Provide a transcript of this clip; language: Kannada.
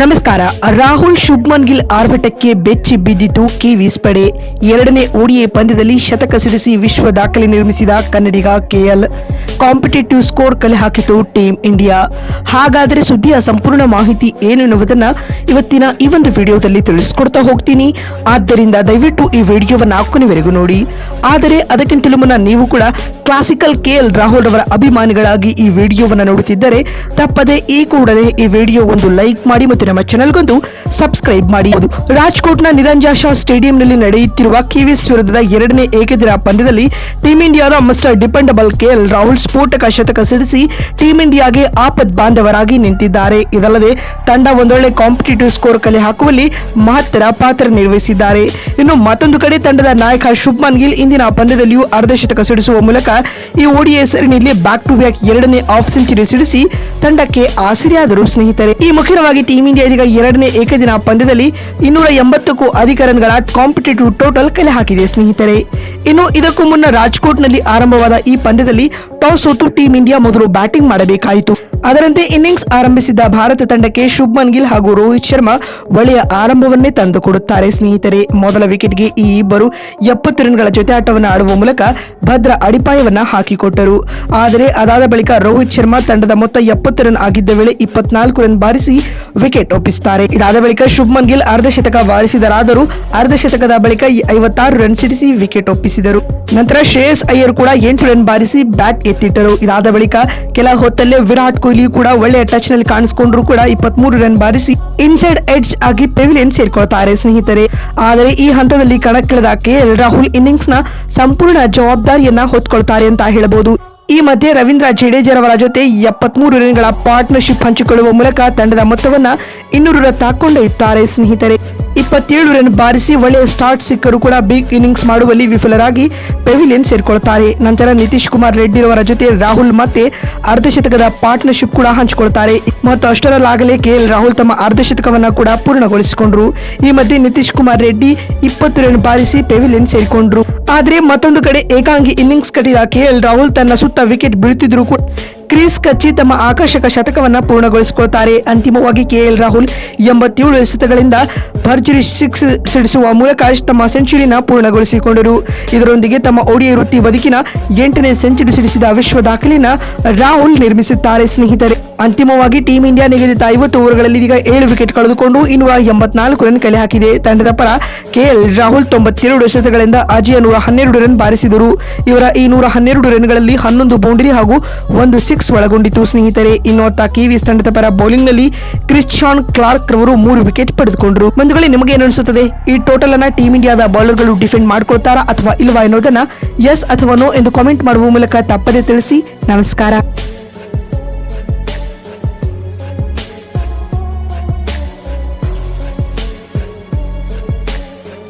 ನಮಸ್ಕಾರ. ರಾಹುಲ್ ಶುಭ್ಮನ್ ಗಿಲ್ ಆರ್ಭಟಕ್ಕೆ ಬೆಚ್ಚಿ ಬಿದ್ದಿತು ಕಿವೀಸ್ ಪಡೆ. ಎರಡನೇ ಓಡಿಎ ಪಂದ್ಯದಲ್ಲಿ ಶತಕ ಸಿಡಿಸಿ ವಿಶ್ವ ದಾಖಲೆ ನಿರ್ಮಿಸಿದ ಕನ್ನಡಿಗ ಕೆಎಲ್ ಕಾಂಪಿಟೇಟಿವ್ ಸ್ಕೋರ್ ಕಲೆ ಹಾಕಿತು ಟೀಮ್ ಇಂಡಿಯಾ. ಹಾಗಾದರೆ ಸುದ್ದಿಯ ಸಂಪೂರ್ಣ ಮಾಹಿತಿ ಏನೆನ್ನುವುದನ್ನ ಇವತ್ತಿನ ಈ ಒಂದು ವಿಡಿಯೋದಲ್ಲಿ ತಿಳಿಸ್ಕೊಡ್ತಾ ಹೋಗ್ತೀನಿ. ಆದ್ದರಿಂದ ದಯವಿಟ್ಟು ಈ ವಿಡಿಯೋವನ್ನ ಕೊನೆವರೆಗೂ ನೋಡಿ. ಆದರೆ ಅದಕ್ಕಿಂತಲೂ ಮುನ್ನ ನೀವು ಕೂಡ ಕ್ಲಾಸಿಕಲ್ ಕೆಎಲ್ ರಾಹುಲ್ ಅವರ ಅಭಿಮಾನಿಗಳಾಗಿ ಈ ವಿಡಿಯೋವನ್ನ ನೋಡುತ್ತಿದ್ದರೆ ತಪ್ಪದೆ ಈ ಕೂಡಲೇ ಈ ವಿಡಿಯೋ ಒಂದು ಲೈಕ್ ಮಾಡಿ ಮತ್ತು ನಮ್ಮ ಚಾನೆಲ್ಗೊಂದು ಸಬ್ಸ್ಕ್ರೈಬ್ ಮಾಡಿ. ರಾಜ್ಕೋಟ್ನ ನಿರಂಜನ್ ಶಾ ಸ್ಟೇಡಿಯಂನಲ್ಲಿ ನಡೆಯುತ್ತಿರುವ ಕಿವೀಸ್ ವಿರುದ್ಧದ ಎರಡನೇ ಏಕದಿನ ಪಂದ್ಯದಲ್ಲಿ ಟೀಂ ಇಂಡಿಯಾದ ಮಿಸ್ಟರ್ ಡಿಪೆಂಡಬಲ್ ಕೆಎಲ್ ರಾಹುಲ್ ಸ್ಫೋಟಕ ಶತಕ ಸಿಡಿಸಿ ಟೀಂ ಇಂಡಿಯಾಗೆ ಆಪತ್ ಬಾಂಧವರಾಗಿ ನಿಂತಿದ್ದಾರೆ. ಇದಲ್ಲದೆ ತಂಡ ಒಂದೊಳ್ಳೆ ಕಾಂಪಿಟೇಟಿವ್ ಸ್ಕೋರ್ ಕಲೆ ಹಾಕುವಲ್ಲಿ ಮಹತ್ತರ ಪಾತ್ರ ನಿರ್ವಹಿಸಿದ್ದಾರೆ. ಇನ್ನು ಮತ್ತೊಂದು ಕಡೆ ತಂಡದ ನಾಯಕ ಶುಭ್ಮನ್ ಗಿಲ್ ಇಂದಿನ ಪಂದ್ಯದಲ್ಲಿಯೂ ಅರ್ಧ ಶತಕ ಸಿಡಿಸುವ ಮೂಲಕ ಈ ಓಡಿಎ ಸರಣಿಯಲ್ಲಿ ಬ್ಯಾಕ್ ಟು ಬ್ಯಾಕ್ ಎರಡನೇ ಹಾಫ್ ಸೆಂಚುರಿ ಸಿಡಿಸಿ ತಂಡಕ್ಕೆ ಆಸರೆಯಾದರು. ಸ್ನೇಹಿತರೆ, ಈ ಮುಖ್ಯವಾಗಿ ಟೀಂ ಇಂಡಿಯಾ ಇದೀಗ ಎರಡನೇ ಏಕದಿನ ಪಂದ್ಯದಲ್ಲಿ 280ಕ್ಕೂ ಅಧಿಕ ರನ್ಗಳ ಕಾಂಪಿಟೇಟಿವ್ ಟೋಟಲ್ ಕಲೆ ಹಾಕಿದೆ. ಸ್ನೇಹಿತರೆ, ಇನ್ನು ಇದಕ್ಕೂ ಮುನ್ನ ರಾಜ್ಕೋಟ್ನಲ್ಲಿ ಆರಂಭವಾದ ಈ ಪಂದ್ಯದಲ್ಲಿ ಟಾಸ್ ಸೋತು ಟೀಂ ಇಂಡಿಯಾ ಮೊದಲು ಬ್ಯಾಟಿಂಗ್ ಮಾಡಬೇಕಾಯಿತು. ಅದರಂತೆ ಇನ್ನಿಂಗ್ಸ್ ಆರಂಭಿಸಿದ್ದ ಭಾರತ ತಂಡಕ್ಕೆ ಶುಭ್ಮನ್ ಗಿಲ್ ಹಾಗೂ ರೋಹಿತ್ ಶರ್ಮಾ ಒಳ್ಳೆಯ ಆರಂಭವನ್ನೇ ತಂದುಕೊಡುತ್ತಾರೆ. ಸ್ನೇಹಿತರೆ, ಮೊದಲ ವಿಕೆಟ್ಗೆ ಈ ಇಬ್ಬರು 70 ರನ್ಗಳ ಜೊತೆ ಆಟವನ್ನು ಆಡುವ ಮೂಲಕ ಭದ್ರ ಅಡಿಪಾಯವನ್ನ ಹಾಕಿಕೊಟ್ಟರು. ಆದರೆ ಅದಾದ ಬಳಿಕ ರೋಹಿತ್ ಶರ್ಮಾ ತಂಡದ ಮೊತ್ತ 70 ರನ್ ಆಗಿದ್ದ ವೇಳೆ 24 ರನ್ ಬಾರಿಸಿ ವಿಕೆಟ್ ಒಪ್ಪಿಸುತ್ತಾರೆ. ಇದಾದ ಬಳಿಕ ಶುಭ್ಮನ್ ಗಿಲ್ ಅರ್ಧ ಶತಕ ಬಾರಿಸಿದರಾದರೂ ಅರ್ಧ ಶತಕದ ಬಳಿಕ 56 ರನ್ ಸಿಡಿಸಿ ವಿಕೆಟ್ ಒಪ್ಪಿಸಿದರು. ನಂತರ ಶ್ರೇಯಸ್ ಅಯ್ಯರ್ ಕೂಡ 8 ರನ್ ಬಾರಿಸಿ ಬ್ಯಾಟ್ ಎತ್ತಿಟ್ಟರು. ಇದಾದ ಬಳಿಕ ಕೆಲ ಹೊತ್ತಲ್ಲೇ ವಿರಾಟ್ ಕೊಹ್ಲಿ ಕೂಡ ಒಳ್ಳೆಯ ಟಚ್ ನಲ್ಲಿ ಕಾಣಿಸಿಕೊಂಡ್ರು ಕೂಡ 23 ರನ್ ಬಾರಿಸಿ ಇನ್ಸೈಡ್ ಎಡ್ಜ್ ಆಗಿ ಪೆವಿಲಿಯನ್ ಸೇರ್ಕೊಳ್ತಾರೆ. ಸ್ನೇಹಿತರೆ, ಆದರೆ ಈ ಹಂತದಲ್ಲಿ ಕಣಕ್ಕಿಳಿದ ಕೆಎಲ್ ರಾಹುಲ್ ಇನ್ನಿಂಗ್ಸ್ ನ ಸಂಪೂರ್ಣ ಜವಾಬ್ದಾರಿಯನ್ನ ಹೊತ್ಕೊಳ್ತಾರೆ ಅಂತ ಹೇಳಬಹುದು. ಈ ಮಧ್ಯೆ ರವೀಂದ್ರ ಜಡೇಜರವರ ಜೊತೆ 73 ರನ್ಗಳ ಪಾರ್ಟ್ನರ್ಶಿಪ್ ಹಂಚಿಕೊಳ್ಳುವ ಮೂಲಕ ತಂಡದ ಮೊತ್ತವನ್ನ 200 ರತ್ತ ಕೊಂಡೊಯ್ಯುತ್ತಾರೆ. ಸ್ನೇಹಿತರೆ, 27 ರನ್ ಬಾರಿಸಿ ಒಳ್ಳೆಯ ಸ್ಟಾರ್ಟ್ ಸಿಕ್ಕರೂ ಕೂಡ ಬಿಗ್ ಇನ್ನಿಂಗ್ಸ್ ಮಾಡುವಲ್ಲಿ ವಿಫಲರಾಗಿ ಪೆವಿಲಿಯನ್ ಸೇರ್ಕೊಳ್ತಾರೆ. ನಂತರ ನಿತೀಶ್ ಕುಮಾರ್ ರೆಡ್ಡಿ ಅವರ ಜೊತೆ ರಾಹುಲ್ ಮತ್ತೆ ಅರ್ಧ ಶತಕದ ಪಾರ್ಟ್ನರ್ಶಿಪ್ ಕೂಡ ಹಂಚಿಕೊಳ್ತಾರೆ. ಮತ್ತು ಅಷ್ಟರಲ್ಲಾಗಲೇ ಕೆಎಲ್ ರಾಹುಲ್ ತಮ್ಮ ಅರ್ಧ ಶತಕವನ್ನ ಕೂಡ ಪೂರ್ಣಗೊಳಿಸಿಕೊಂಡ್ರು. ಈ ಮಧ್ಯೆ ನಿತೀಶ್ ಕುಮಾರ್ ರೆಡ್ಡಿ 20 ರನ್ ಬಾರಿಸಿ ಪೆವಿಲಿಯನ್ ಸೇರಿಕೊಂಡ್ರು. ಆದ್ರೆ ಮತ್ತೊಂದು ಕಡೆ ಏಕಾಂಗಿ ಇನ್ನಿಂಗ್ಸ್ ಕಟ್ಟಿದ ಕೆಎಲ್ ರಾಹುಲ್ ತನ್ನ ಸುತ್ತ ವಿಕೆಟ್ ಬೀಳುತ್ತಿದ್ರು ಕೂಡ ಕ್ರೀಸ್ ಕಚ್ಚಿ ತಮ್ಮ ಆಕರ್ಷಕ ಶತಕವನ್ನ ಪೂರ್ಣಗೊಳಿಸಿಕೊಳ್ತಾರೆ. ಅಂತಿಮವಾಗಿ ಕೆಎಲ್ ರಾಹುಲ್ 87 ಎಸೆತಗಳಿಂದ ಭರ್ಜರಿ 6 ಸಿಡಿಸುವ ಮೂಲಕ ತಮ್ಮ ಸೆಂಚುರಿನ ಪೂರ್ಣಗೊಳಿಸಿಕೊಂಡರು. ಇದರೊಂದಿಗೆ ತಮ್ಮ ಓಡಿಐ ವೃತ್ತಿ ಬದುಕಿನ 8ನೇ ಸೆಂಚುರಿ ಸಿಡಿಸಿದ ವಿಶ್ವ ದಾಖಲೆಯನ್ನ ರಾಹುಲ್ ನಿರ್ಮಿಸುತ್ತಾರೆ. ಸ್ನೇಹಿತರೆ, ಅಂತಿಮವಾಗಿ ಟೀಂ ಇಂಡಿಯಾ ನಿಗದಿತ 50 ಓವರ್ಗಳಲ್ಲಿ ಇದೀಗ 7 ವಿಕೆಟ್ ಕಳೆದುಕೊಂಡು 284 ರನ್ ಕಲೆ ಹಾಕಿದೆ. ತಂಡದ ಪರ ಕೆಎಲ್ ರಾಹುಲ್ 92 ಎಸೆತಗಳಿಂದ ಅಜೇಯ 112 ರನ್ ಬಾರಿಸಿದರು. ಇವರ ಈ 112 ರನ್ಗಳಲ್ಲಿ 11 ಬೌಂಡರಿ ಹಾಗೂ 1 6 ಒಳಗೊಂಡಿತು. ಸ್ನೇಹಿತರೆ, ಇನ್ನೊತ್ತ ಕಿವೀಸ್ ತಂಡದ ಪರ ಬೌಲಿಂಗ್ ನಲ್ಲಿ ಕ್ರಿಶ್ಚಿಯನ್ ಕ್ಲಾರ್ಕ್ ರವರು 3 ವಿಕೆಟ್ ಪಡೆದುಕೊಂಡರು. ಬಂಧುಗಳೇ, ನಿಮಗೆ ಏನು ಅನಿಸುತ್ತದೆ? ಈ ಟೋಟಲ್ ಅನ್ನ ಟೀಂ ಇಂಡಿಯಾದ ಬೌಲರ್ಗಳು ಡಿಫೆಂಡ್ ಮಾಡ್ಕೊಳ್ತಾರಾ ಅಥವಾ ಇಲ್ವಾ ಎನ್ನುವುದನ್ನ ಎಸ್ ಅಥವಾ ನೋ ಎಂದು ಕಾಮೆಂಟ್ ಮಾಡುವ ಮೂಲಕ ತಪ್ಪದೆ ತಿಳಿಸಿ. ನಮಸ್ಕಾರ.